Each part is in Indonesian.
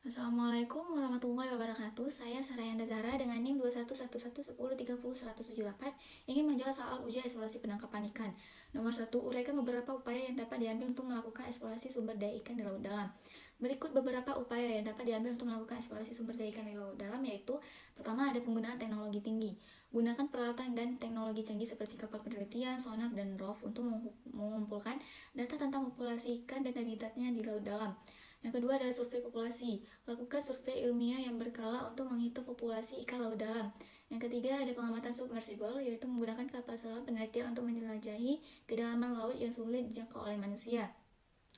Assalamualaikum warahmatullahi wabarakatuh. Saya Sarayanda Zahra dengan NIM 211110301178 ingin menjawab soal ujian eksplorasi penangkapan ikan. Nomor 1. Uraikan beberapa upaya yang dapat diambil untuk melakukan eksplorasi sumber daya ikan di laut dalam. Berikut beberapa upaya yang dapat diambil untuk melakukan eksplorasi sumber daya ikan di laut dalam, yaitu pertama, ada penggunaan teknologi tinggi. Gunakan peralatan dan teknologi canggih seperti kapal penelitian, sonar, dan ROV untuk mengumpulkan data tentang populasi ikan dan habitatnya di laut dalam. Yang kedua adalah survei populasi. Lakukan survei ilmiah yang berkala untuk menghitung populasi ikan laut dalam. Yang ketiga ada pengamatan submersible, yaitu menggunakan kapal selam penelitian untuk menjelajahi kedalaman laut yang sulit dijangkau oleh manusia.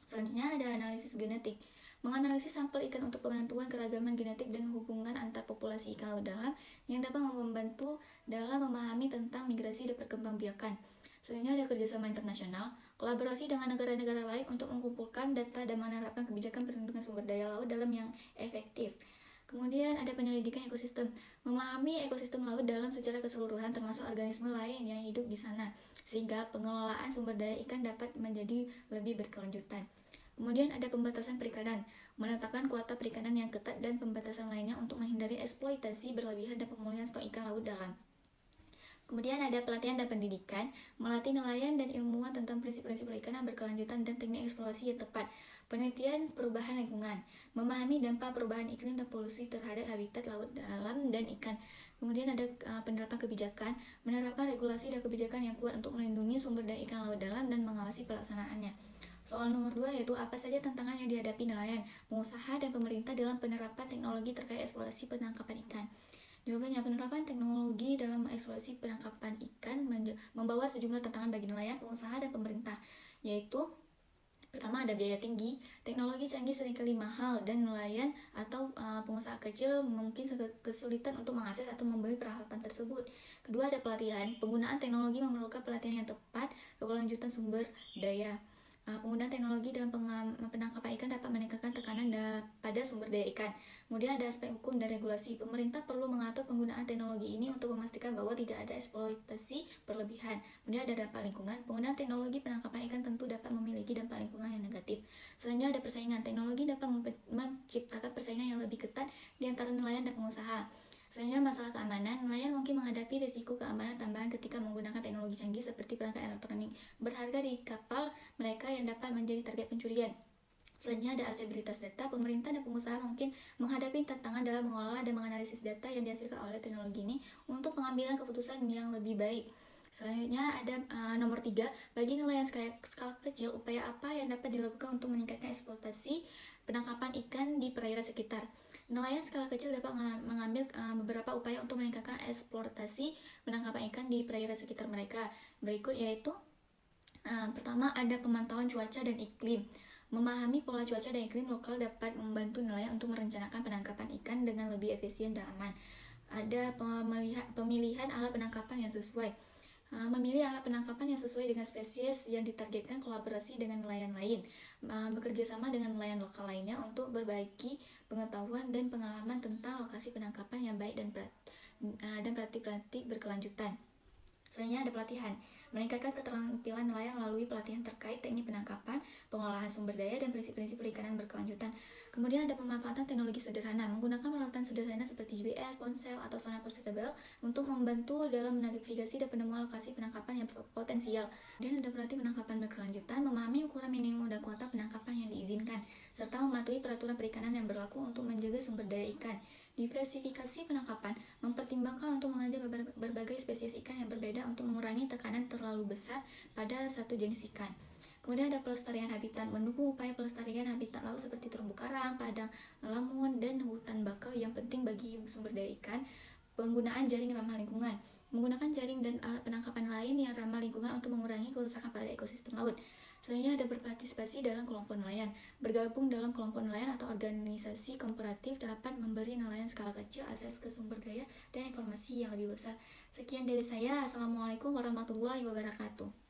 Selanjutnya ada analisis genetik. Menganalisis sampel ikan untuk penentuan keragaman genetik dan hubungan antar populasi ikan laut dalam yang dapat membantu dalam memahami tentang migrasi dan perkembangbiakan. Selanjutnya ada kerjasama internasional, kolaborasi dengan negara-negara lain untuk mengumpulkan data dan menerapkan kebijakan perlindungan sumber daya laut dalam yang efektif. Kemudian ada penyelidikan ekosistem, memahami ekosistem laut dalam secara keseluruhan termasuk organisme lain yang hidup di sana, sehingga pengelolaan sumber daya ikan dapat menjadi lebih berkelanjutan. Kemudian ada pembatasan perikanan, menetapkan kuota perikanan yang ketat dan pembatasan lainnya untuk menghindari eksploitasi berlebihan dan pemulihan stok ikan laut dalam. Kemudian ada pelatihan dan pendidikan, melatih nelayan dan ilmuwan tentang prinsip-prinsip perikanan berkelanjutan dan teknik eksplorasi yang tepat. Penelitian perubahan lingkungan, memahami dampak perubahan iklim dan polusi terhadap habitat laut dalam dan ikan. Kemudian ada penerapan kebijakan, menerapkan regulasi dan kebijakan yang kuat untuk melindungi sumber daya ikan laut dalam dan mengawasi pelaksanaannya. Soal nomor 2 yaitu apa saja tantangan yang dihadapi nelayan, pengusaha, dan pemerintah dalam penerapan teknologi terkait eksplorasi penangkapan ikan. Jawabannya, penerapan teknologi dalam eksplorasi penangkapan ikan membawa sejumlah tantangan bagi nelayan, pengusaha, dan pemerintah, yaitu pertama ada biaya tinggi, teknologi canggih seringkali mahal, dan nelayan atau pengusaha kecil mungkin kesulitan untuk mengakses atau membeli peralatan tersebut. Kedua ada pelatihan, penggunaan teknologi memerlukan pelatihan yang tepat, keberlanjutan sumber daya. Penggunaan teknologi dalam penangkapan ikan dapat meningkatkan tekanan pada sumber daya ikan. Kemudian ada aspek hukum dan regulasi. Pemerintah perlu mengatur penggunaan teknologi ini untuk memastikan bahwa tidak ada eksploitasi berlebihan. Kemudian ada dampak lingkungan. Penggunaan teknologi penangkapan ikan tentu dapat memiliki dampak lingkungan yang negatif. Selanjutnya ada persaingan. Teknologi dapat menciptakan persaingan yang lebih ketat di antara nelayan dan pengusaha. Selanjutnya masalah keamanan, nelayan mungkin menghadapi risiko keamanan tambahan ketika menggunakan teknologi canggih seperti perangkat elektronik berharga di kapal mereka yang dapat menjadi target pencurian. Selanjutnya ada aksesibilitas data, pemerintah dan pengusaha mungkin menghadapi tantangan dalam mengolah dan menganalisis data yang dihasilkan oleh teknologi ini untuk pengambilan keputusan yang lebih baik. Selanjutnya ada nomor 3, bagi nelayan skala kecil, upaya apa yang dapat dilakukan untuk meningkatkan eksploitasi penangkapan ikan di perairan sekitar. Nelayan skala kecil dapat mengambil beberapa upaya untuk meningkatkan eksploitasi penangkapan ikan di perairan sekitar mereka. Berikut yaitu pertama ada pemantauan cuaca dan iklim. Memahami pola cuaca dan iklim lokal dapat membantu nelayan untuk merencanakan penangkapan ikan dengan lebih efisien dan aman. Ada pemilihan alat penangkapan yang sesuai. Memilih alat penangkapan yang sesuai dengan spesies yang ditargetkan, kolaborasi dengan nelayan lain, bekerja sama dengan nelayan lokal lainnya untuk berbagi pengetahuan dan pengalaman tentang lokasi penangkapan yang baik dan praktik-praktik berkelanjutan. Selanjutnya ada pelatihan, meningkatkan keterampilan nelayan melalui pelatihan terkait teknik penangkapan, pengolahan sumber daya, dan prinsip-prinsip perikanan berkelanjutan. Kemudian ada pemanfaatan teknologi sederhana, menggunakan peralatan sederhana seperti GPS, ponsel, atau sonar portable untuk membantu dalam navigasi dan penemuan lokasi penangkapan yang potensial. Dan ada berarti penangkapan berkelanjutan, memahami ukuran minimum dan kuota penangkapan yang diizinkan, serta mematuhi peraturan perikanan yang berlaku untuk menjaga sumber daya ikan. Diversifikasi penangkapan, mempertimbangkan untuk mengajar berbagai spesies ikan yang berbeda untuk mengurangi tekanan terlalu besar pada satu jenis ikan. Kemudian ada pelestarian habitat, mendukung upaya pelestarian habitat laut seperti terumbu karang, padang lamun, dan hutan bakau yang penting bagi sumber daya ikan. Penggunaan jaring ramah lingkungan, menggunakan jaring dan alat penangkapan lain yang ramah lingkungan untuk mengurangi kerusakan pada ekosistem laut. Selanjutnya ada berpartisipasi dalam kelompok nelayan. Bergabung dalam kelompok nelayan atau organisasi kooperatif dapat memberi nelayan skala kecil akses ke sumber daya dan informasi yang lebih besar. Sekian dari saya. Assalamualaikum warahmatullahi wabarakatuh.